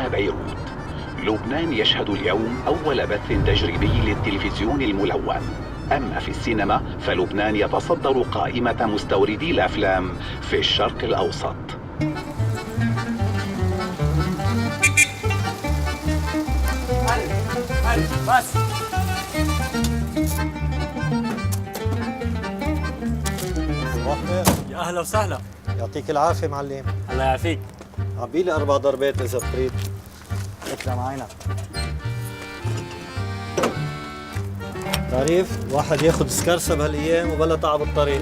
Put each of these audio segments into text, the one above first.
هنا بيروت. لبنان يشهد اليوم أول بث تجريبي للتلفزيون الملون. أما في السينما فلبنان يتصدر قائمة مستوردي الأفلام في الشرق الأوسط. بس يا أهلا وسهلا. يعطيك العافية معلم. الله يعافيك. عبيلي 4 ضربات إذا بتريد. تسلم عينك. تعرف واحد ياخد سكرسة بهالأيام وبلا تعب الطريق.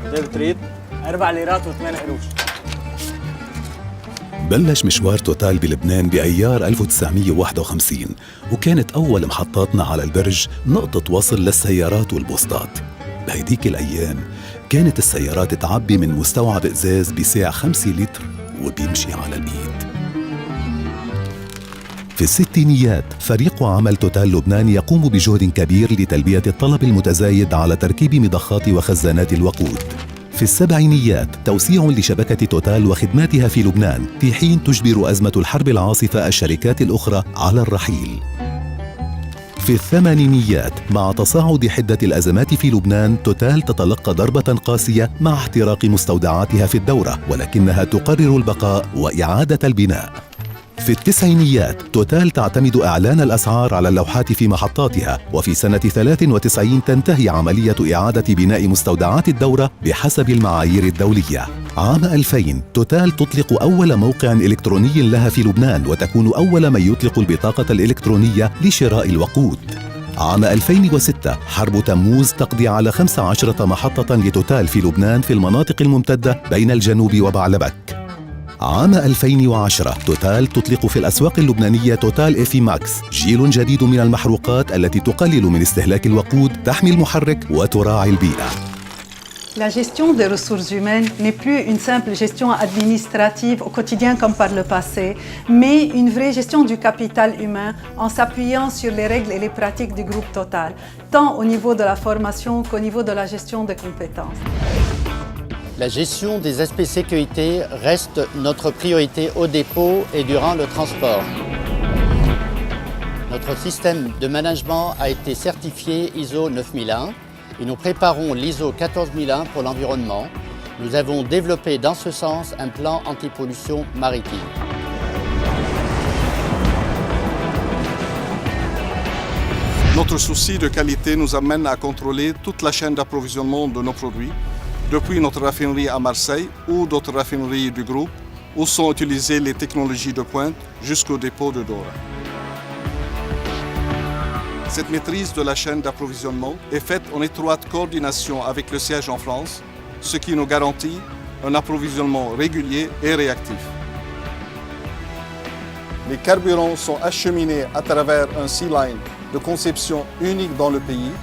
قد ايه بتريد؟ 4 ليرات و8 قروش. بلش مشوار توتال بلبنان بأيار 1951 وكانت أول محطاتنا على البرج نقطة وصل للسيارات والبوسطات. بهيديك الأيام كانت السيارات تعبي من مستوعب إزاز بسعة 5 لتر وبيمشي على الإيد. في الستينيات فريق عمل توتال لبنان يقوم بجهد كبير لتلبية الطلب المتزايد على تركيب مضخات وخزانات الوقود. في السبعينيات توسيع لشبكة توتال وخدماتها في لبنان في حين تجبر أزمة الحرب العاصفة الشركات الأخرى على الرحيل. في الثمانينيات مع تصاعد حدة الأزمات في لبنان توتال تتلقى ضربة قاسية مع احتراق مستودعاتها في الدورة، ولكنها تقرر البقاء وإعادة البناء. في التسعينيات توتال تعتمد إعلان الأسعار على اللوحات في محطاتها، وفي سنة 93 تنتهي عملية إعادة بناء مستودعات الدورة بحسب المعايير الدولية. عام 2000 توتال تطلق أول موقع إلكتروني لها في لبنان، وتكون أول من يطلق البطاقة الإلكترونية لشراء الوقود. عام 2006 حرب تموز تقضي على 15 محطة لتوتال في لبنان في المناطق الممتدة بين الجنوب وبعلبك. عام 2010 توتال تطلق في الأسواق اللبنانية توتال إفي ماكس، جيل جديد من المحروقات التي تقلل من استهلاك الوقود، تحمي المحرك وتراعي البيئة. La gestion des ressources humaines n'est plus une simple gestion administrative au quotidien comme par le passé, mais une vraie gestion du capital humain en s'appuyant sur les règles et les pratiques du groupe Total, tant au niveau de la formation qu'au niveau de la gestion des compétences. La gestion des aspects sécurité reste notre priorité au dépôt et durant le transport. Notre système de management a été certifié ISO 9001 et nous préparons l'ISO 14001 pour l'environnement. Nous avons développé dans ce sens un plan anti-pollution maritime. Notre souci de qualité nous amène à contrôler toute la chaîne d'approvisionnement de nos produits, depuis notre raffinerie à Marseille ou d'autres raffineries du groupe, où sont utilisées les technologies de pointe jusqu'au dépôt de Dora. Cette maîtrise de la chaîne d'approvisionnement est faite en étroite coordination avec le siège en France, ce qui nous garantit un approvisionnement régulier et réactif. Les carburants sont acheminés à travers un sea-line de conception unique dans le pays,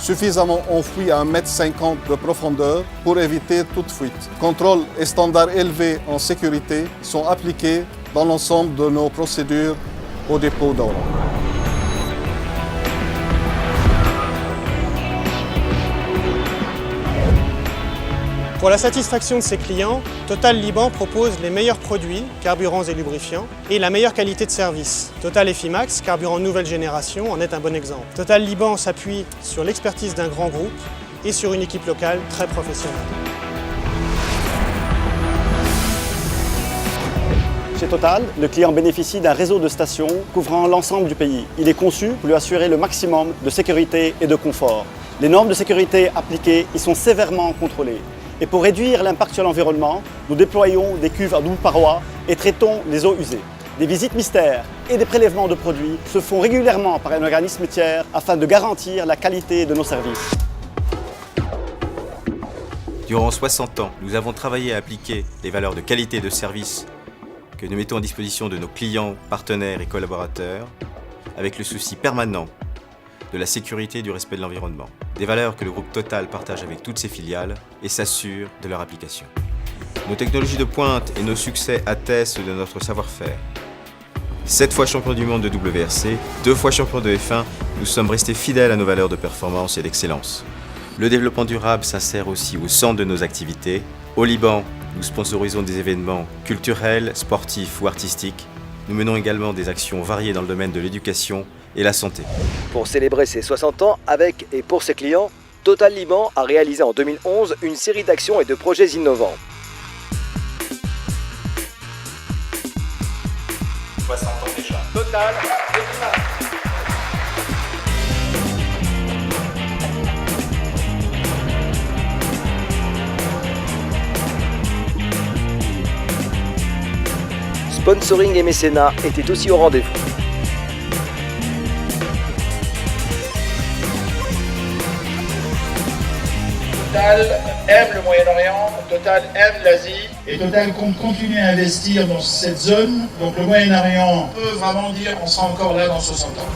suffisamment enfoui à 1,50 m de profondeur pour éviter toute fuite. Contrôles et standards élevés en sécurité sont appliqués dans l'ensemble de nos procédures au dépôt d'Ora. Pour la satisfaction de ses clients, Total Liban propose les meilleurs produits, carburants et lubrifiants, et la meilleure qualité de service. Total Effimax, carburant nouvelle génération, en est un bon exemple. Total Liban s'appuie sur l'expertise d'un grand groupe et sur une équipe locale très professionnelle. Chez Total, le client bénéficie d'un réseau de stations couvrant l'ensemble du pays. Il est conçu pour lui assurer le maximum de sécurité et de confort. Les normes de sécurité appliquées y sont sévèrement contrôlées. Et pour réduire l'impact sur l'environnement, nous déployons des cuves à double paroi et traitons les eaux usées. Des visites mystères et des prélèvements de produits se font régulièrement par un organisme tiers afin de garantir la qualité de nos services. Durant 60 ans, nous avons travaillé à appliquer les valeurs de qualité et de service que nous mettons à disposition de nos clients, partenaires et collaborateurs, avec le souci permanent de la sécurité et du respect de l'environnement. Des valeurs que le groupe Total partage avec toutes ses filiales et s'assure de leur application. Nos technologies de pointe et nos succès attestent de notre savoir-faire. 7 fois champion du monde de WRC, 2 fois champion de F1, nous sommes restés fidèles à nos valeurs de performance et d'excellence. Le développement durable s'insère aussi au centre de nos activités. Au Liban, nous sponsorisons des événements culturels, sportifs ou artistiques. Nous menons également des actions variées dans le domaine de l'éducation et la santé. Pour célébrer ses 60 ans avec et pour ses clients, Total Liban a réalisé en 2011 une série d'actions et de projets innovants. 60 ans déjà. Total et climat. Sponsoring et mécénat étaient aussi au rendez-vous. Total aime le Moyen-Orient, Total aime l'Asie et Total compte continuer à investir dans cette zone. Donc le Moyen-Orient, on peut vraiment dire qu'on sera encore là dans 60 ans.